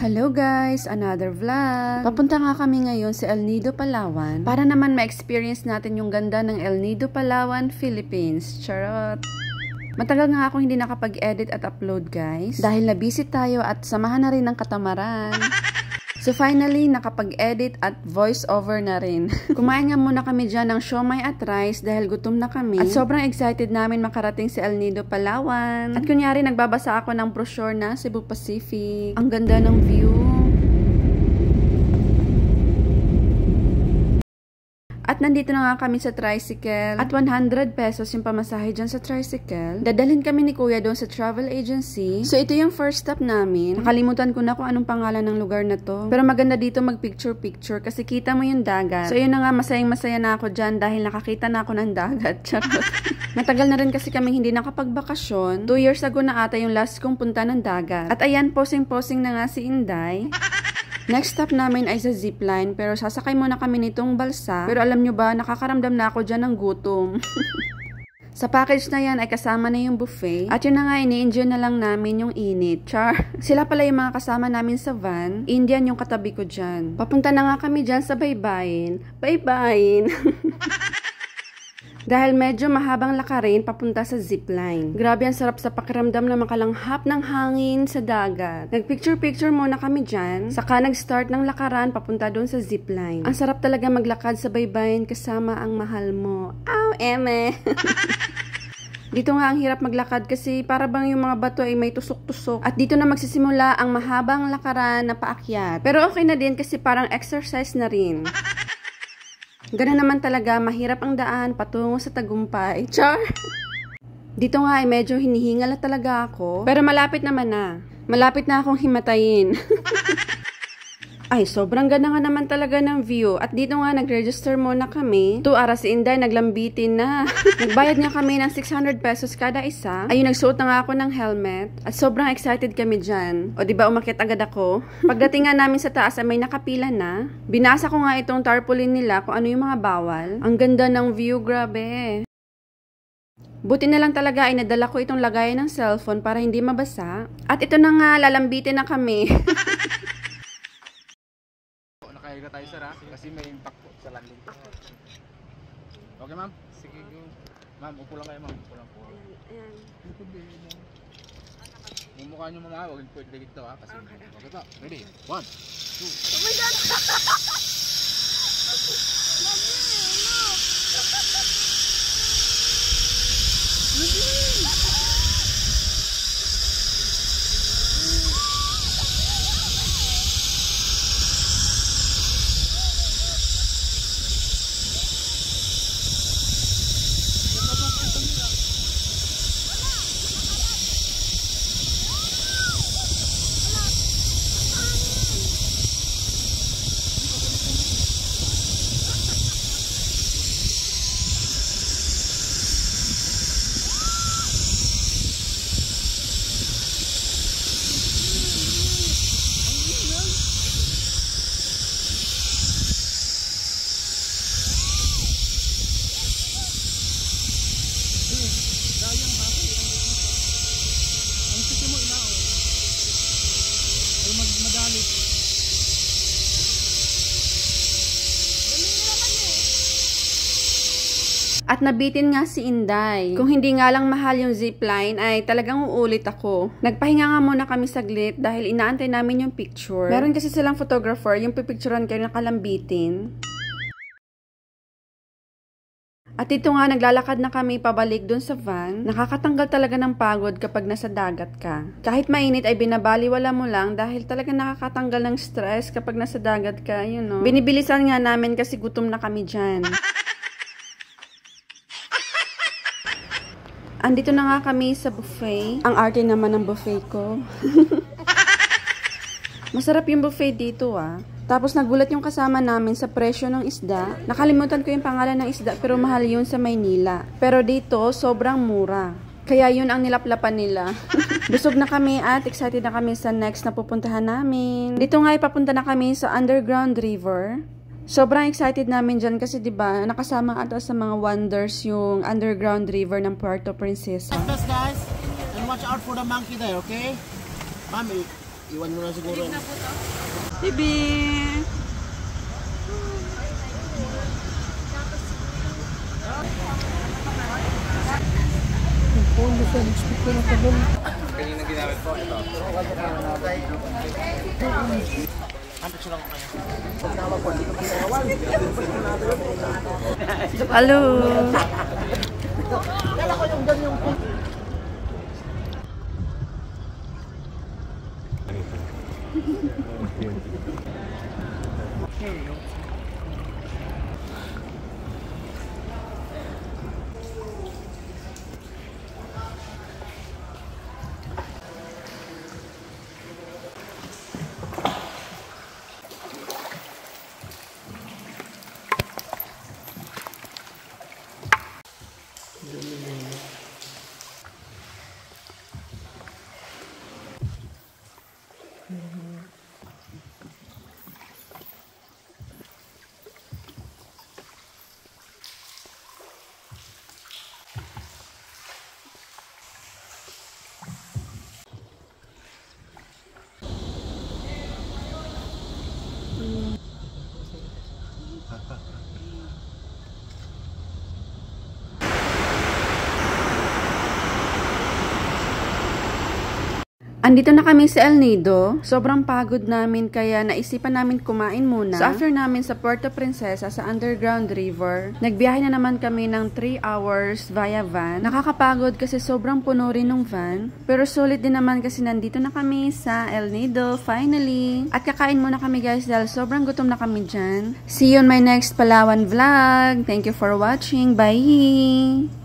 Hello guys! Another vlog! Papunta nga kami ngayon sa El Nido, Palawan para naman ma-experience natin yung ganda ng El Nido, Palawan, Philippines. Charot! Matagal nga akong hindi nakapag-edit at upload guys dahil na-busy tayo at samahan na rin ng katamaran. So finally, nakapag-edit at voice-over na rin. Kumain nga muna kami dyan ng siomai at rice dahil gutom na kami. At sobrang excited namin makarating sa El Nido, Palawan. At kunyari, nagbabasa ako ng brochure na Cebu Pacific. Ang ganda ng view. At nandito na nga kami sa tricycle. At 100 pesos yung pamasahe dyan sa tricycle. Dadalhin kami ni Kuya doon sa travel agency. So ito yung first stop namin. Nakalimutan ko na kung anong pangalan ng lugar na to. Pero maganda dito mag-picture-picture kasi kita mo yung dagat. So yun na nga, masayang-masaya na ako dyan dahil nakakita na ako ng dagat. Charot. Matagal na rin kasi kami hindi nakapagbakasyon. 2 years ago na ata yung last kong punta ng dagat. At ayan, posing-posing na nga si Inday. Next stop namin ay sa zipline, pero sasakay muna kami nitong balsa. Pero alam nyo ba, nakakaramdam na ako dyan ng gutom. Sa package na yan ay kasama na yung buffet. At yun na nga, ini-enjoy na lang namin yung init. Char! Sila pala yung mga kasama namin sa van. Indian yung katabi ko dyan. Papunta na nga kami dyan sa Baybayin. Baybayin! Dahil medyo mahabang lakarin papunta sa zipline. Grabe, ang sarap sa pakiramdam na makalanghap ng hangin sa dagat. Nagpicture-picture muna kami dyan. Saka nag-start ng lakaran papunta doon sa zipline. Ang sarap talaga maglakad sa baybayin kasama ang mahal mo. Aw, eme! Dito nga ang hirap maglakad kasi para bang yung mga bato ay may tusok-tusok. At dito na magsisimula ang mahabang lakaran na paakyat. Pero okay na din kasi parang exercise na rin. Ganun naman talaga, mahirap ang daan patungo sa tagumpay. Char! Dito nga ay medyo hinihingal talaga ako. Pero malapit naman na. Malapit na akong himatayin. Ay, sobrang ganda nga naman talaga ng view. At dito nga, nag-register muna kami. 2 oras si Inday, naglambitin na. Nagbayad nga kami ng 600 pesos kada isa. Ayun, nagsuot na nga ako ng helmet. At sobrang excited kami dyan. O diba, umakyat agad ako. Pagdating nga namin sa taas, may nakapila na. Binasa ko nga itong tarpaulin nila kung ano yung mga bawal. Ang ganda ng view, grabe. Buti na lang talaga ay nadala ko itong lagayan ng cellphone para hindi mabasa. At ito na nga, lalambitin na kami. Nakahiga tayo sir ha, kasi may impact po sa landing. Okay ma'am? Sige go. Ma'am, upo lang kayo ma'am. Upo lang po. Ayan. Mumukha nyo mama, huwag po dito ha. Kasi okay po. Ready? 1, 2. Oh my God! At nabitin nga si Inday. Kung hindi nga lang mahal yung zipline, ay talagang uulit ako. Nagpahinga nga muna kami saglit dahil inaantay namin yung picture. Meron kasi silang photographer, yung pipicturean kayo nakalambitin. At ito nga, naglalakad na kami pabalik dun sa van. Nakakatanggal talaga ng pagod kapag nasa dagat ka. Kahit mainit ay binabaliwala mo lang dahil talaga nakakatanggal ng stress kapag nasa dagat ka, you know. Binibilisan nga namin kasi gutom na kami dyan. Andito na nga kami sa buffet. Ang arte naman ng buffet ko. Masarap yung buffet dito ah. Tapos nagulat yung kasama namin sa presyo ng isda. Nakalimutan ko yung pangalan ng isda pero mahal yun sa Maynila. Pero dito, sobrang mura. Kaya yun ang nilaplapan nila. Busog na kami at excited na kami sa next na pupuntahan namin. Dito nga ipapunta na kami sa Underground River. Sobrang excited namin dyan kasi diba, nakasama ata sa mga wonders yung underground river ng Puerto Princesa. Guys, and watch out for the monkey there, okay? Ma'am, Iwan mo na siguro. Bibi! Kanina ginamit po ito. Hello! Andito na kami sa El Nido. Sobrang pagod namin kaya naisipan namin kumain muna. So after namin sa Puerto Princesa sa Underground River, nagbiyahe na naman kami ng 3 hours via van. Nakakapagod kasi sobrang puno rin ng van. Pero sulit din naman kasi nandito na kami sa El Nido finally. At kakain muna kami guys dahil sobrang gutom na kami dyan. See you on my next Palawan vlog. Thank you for watching. Bye!